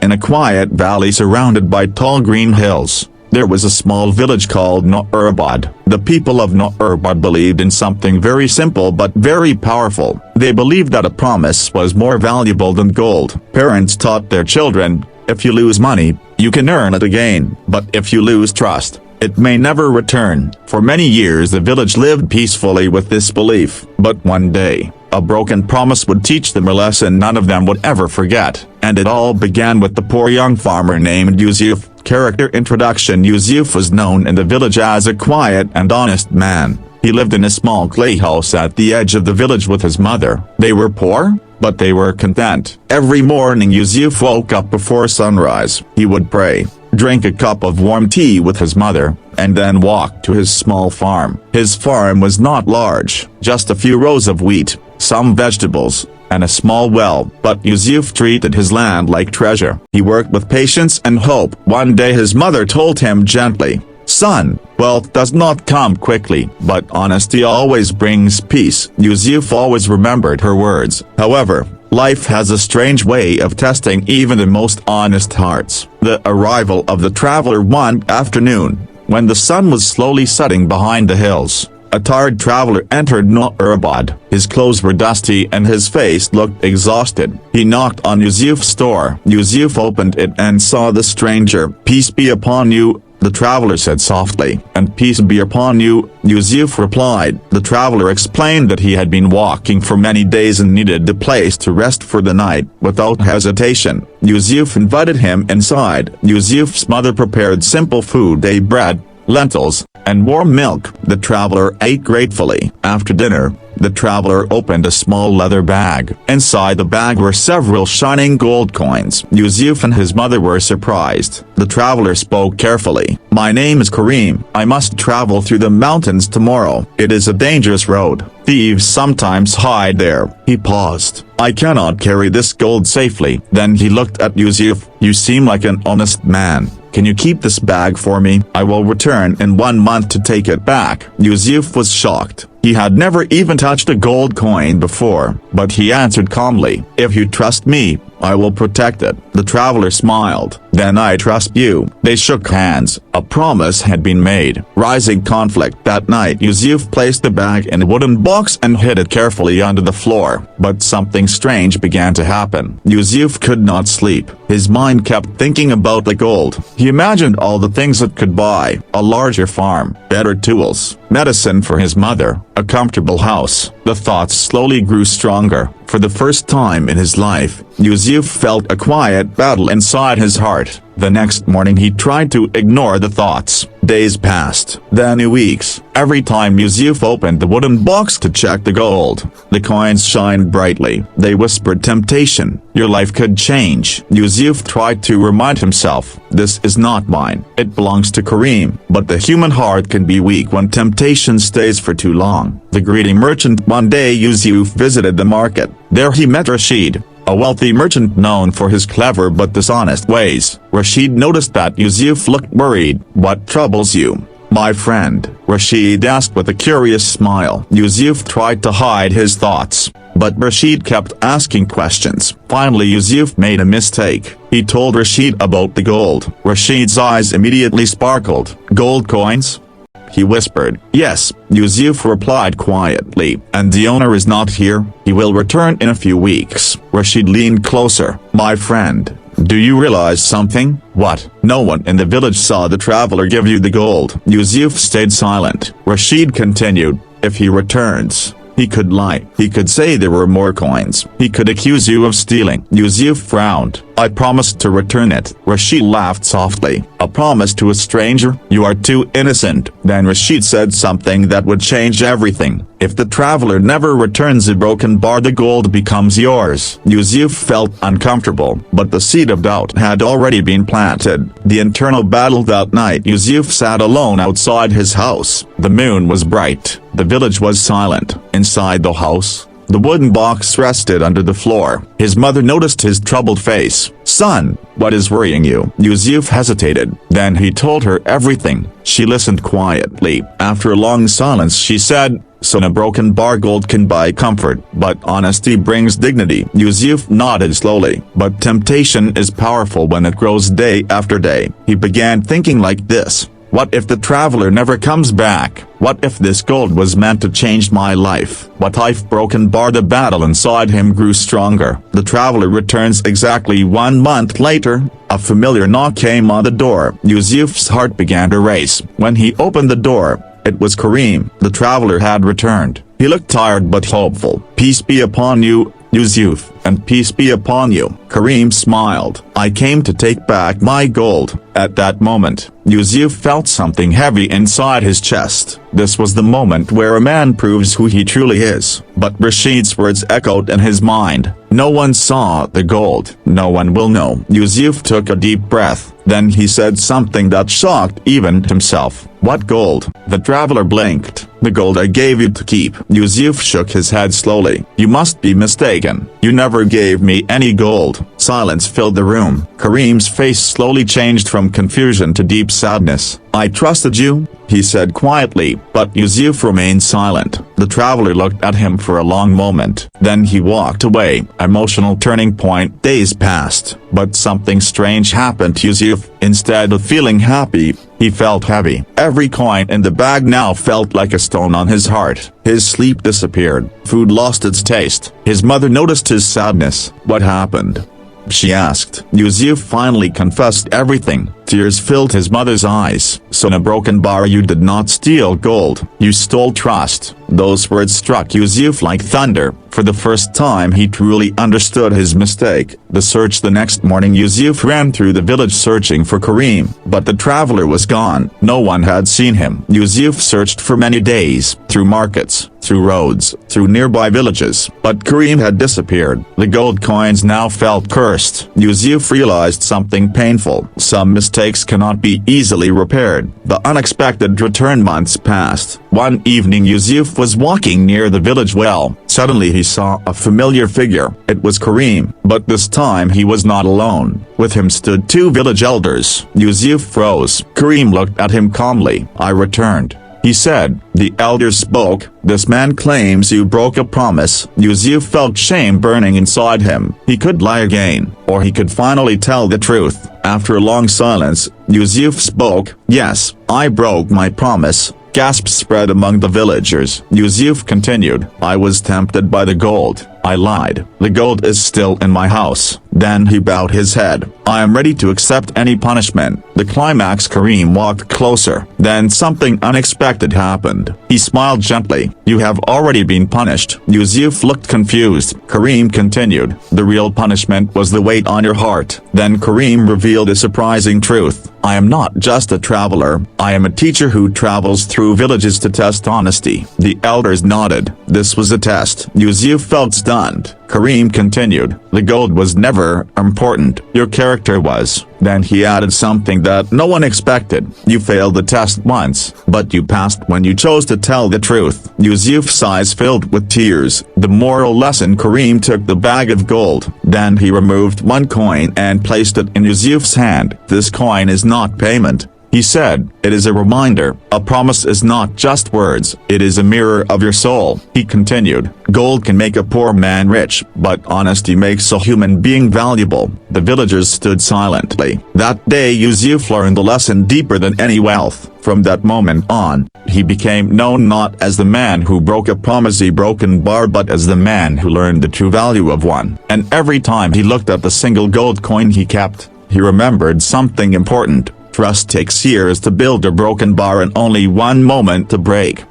In a quiet valley surrounded by tall green hills, there was a small village called Noorabad. The people of Noorabad believed in something very simple but very powerful. They believed that a promise was more valuable than gold. Parents taught their children, if you lose money, you can earn it again, but if you lose trust, it may never return. For many years the village lived peacefully with this belief, but one day, a broken promise would teach them a lesson none of them would ever forget, and it all began with the poor young farmer named Yusuf. Character introduction. Yusuf was known in the village as a quiet and honest man. He lived in a small clay house at the edge of the village with his mother. They were poor, but they were content. Every morning Yusuf woke up before sunrise. He would pray, drink a cup of warm tea with his mother, and then walk to his small farm. His farm was not large, just a few rows of wheat, some vegetables, and a small well, but Yusuf treated his land like treasure. He worked with patience and hope. One day his mother told him gently, "Son, wealth does not come quickly, but honesty always brings peace." Yusuf always remembered her words. However, life has a strange way of testing even the most honest hearts. The arrival of the traveler one afternoon, when the sun was slowly setting behind the hills, a tired traveler entered Noorabad. His clothes were dusty and his face looked exhausted. He knocked on Yusuf's door. Yusuf opened it and saw the stranger. "Peace be upon you," the traveler said softly. "And peace be upon you," Yusuf replied. The traveler explained that he had been walking for many days and needed a place to rest for the night. Without hesitation, Yusuf invited him inside. Yusuf's mother prepared simple food: bread, lentils, and warm milk. The traveler ate gratefully. After dinner, the traveler opened a small leather bag. Inside the bag were several shining gold coins. Yusuf and his mother were surprised. The traveler spoke carefully. "My name is Kareem. I must travel through the mountains tomorrow. It is a dangerous road. Thieves sometimes hide there." He paused. "I cannot carry this gold safely." Then he looked at Yusuf. "You seem like an honest man. Can you keep this bag for me? I will return in 1 month to take it back." Yusuf was shocked. He had never even touched a gold coin before, but he answered calmly, "If you trust me, I will protect it." The traveler smiled. "Then I trust you." They shook hands. A promise had been made. Rising conflict. That night Yusuf placed the bag in a wooden box and hid it carefully under the floor. But something strange began to happen. Yusuf could not sleep. His mind kept thinking about the gold. He imagined all the things it could buy: a larger farm, better tools, medicine for his mother, a comfortable house. The thoughts slowly grew stronger. For the first time in his life, Yusuf felt a quiet battle inside his heart. The next morning he tried to ignore the thoughts. Days passed, then weeks. Every time Yusuf opened the wooden box to check the gold, the coins shined brightly. They whispered temptation. Your life could change. Yusuf tried to remind himself, this is not mine. It belongs to Kareem. But the human heart can be weak when temptation stays for too long. The greedy merchant. One day Yusuf visited the market. There he met Rashid, a wealthy merchant known for his clever but dishonest ways. Rashid noticed that Yusuf looked worried. "What troubles you, my friend?" Rashid asked with a curious smile. Yusuf tried to hide his thoughts, but Rashid kept asking questions. Finally Yusuf made a mistake. He told Rashid about the gold. Rashid's eyes immediately sparkled. "Gold coins?" he whispered. "Yes," Yusuf replied quietly. "And the owner is not here? He will return in a few weeks." Rashid leaned closer. "My friend, do you realize something?" "What?" "No one in the village saw the traveler give you the gold." Yusuf stayed silent. Rashid continued, "If he returns, he could lie. He could say there were more coins. He could accuse you of stealing." Yusuf frowned. "I promised to return it." Rashid laughed softly. "A promise to a stranger? You are too innocent." Then Rashid said something that would change everything. "If the traveler never returns a broken bar, the gold becomes yours." Yusuf felt uncomfortable, but the seed of doubt had already been planted. The internal battle. That night Yusuf sat alone outside his house. The moon was bright. The village was silent. Inside the house, the wooden box rested under the floor. His mother noticed his troubled face. "Son, what is worrying you?" Yusuf hesitated. Then he told her everything. She listened quietly. After a long silence she said, So a broken bar gold can buy comfort, but honesty brings dignity. Yusuf nodded slowly. But temptation is powerful when it grows day after day. He began thinking like this. What if the traveler never comes back? What if this gold was meant to change my life? What if broken bar? The battle inside him grew stronger. The traveler returns exactly 1 month later. A familiar knock came on the door. Yusuf's heart began to race. When he opened the door, it was Kareem. The traveler had returned. He looked tired but hopeful. Peace be upon you, Yusuf, and peace be upon you. Kareem smiled. I came to take back my gold. At that moment, Yusuf felt something heavy inside his chest. This was the moment where a man proves who he truly is. But Rashid's words echoed in his mind. No one saw the gold. No one will know. Yusuf took a deep breath. Then he said something that shocked even himself. What gold? The traveler blinked. The gold I gave you to keep. Yusuf shook his head slowly. You must be mistaken. You never gave me any gold. Silence filled the room. Kareem's face slowly changed from confusion to deep sadness. I trusted you, he said quietly, but Yusuf remained silent. The traveler looked at him for a long moment. Then he walked away. Emotional turning point. Days passed, but something strange happened to Yusuf. Instead of feeling happy, he felt heavy. Every coin in the bag now felt like a stone on his heart. His sleep disappeared. Food lost its taste. His mother noticed his sadness. What happened? She asked. Yusuf finally confessed everything. Tears filled his mother's eyes. So in a broken bar you did not steal gold. You stole trust. Those words struck Yusuf like thunder. For the first time he truly understood his mistake. The next morning Yusuf ran through the village searching for Kareem. But the traveler was gone. No one had seen him. Yusuf searched for many days, through markets, through roads, through nearby villages. But Kareem had disappeared. The gold coins now felt cursed. Yusuf realized something painful. Some mistakes cannot be easily repaired. The unexpected return. Months passed. One evening Yusuf was walking near the village well. Suddenly he saw a familiar figure. It was Kareem, but this time he was not alone. With him stood 2 village elders. Yusuf froze. Kareem looked at him calmly. I returned, he said. The elders spoke. This man claims you broke a promise. Yusuf felt shame burning inside him. He could lie again, or he could finally tell the truth. After a long silence, Yusuf spoke. Yes, I broke my promise. Gasps spread among the villagers. Yusuf continued. I was tempted by the gold. I lied. The gold is still in my house. Then he bowed his head. I am ready to accept any punishment. The climax. Kareem walked closer. Then something unexpected happened. He smiled gently. You have already been punished. Yusuf looked confused. Kareem continued. The real punishment was the weight on your heart. Then Kareem revealed a surprising truth. I am not just a traveler. I am a teacher who travels through villages to test honesty. The elders nodded. This was a test. Yusuf felt stunned. Kareem continued. The gold was never important. Your character was. Then he added something that no one expected. You failed the test once, but you passed when you chose to tell the truth. Yusuf's eyes filled with tears. The moral lesson. Kareem took the bag of gold. Then he removed 1 coin and placed it in Yusuf's hand. This coin is not payment, he said. It is a reminder. A promise is not just words. It is a mirror of your soul. He continued. Gold can make a poor man rich, but honesty makes a human being valuable. The villagers stood silently. That day Yusuf learned the lesson deeper than any wealth. From that moment on, he became known not as the man who broke a promise he broken bar, but as the man who learned the true value of one. And every time he looked at the single gold coin he kept, he remembered something important. Trust takes years to build, a broken bar and only 1 moment to break.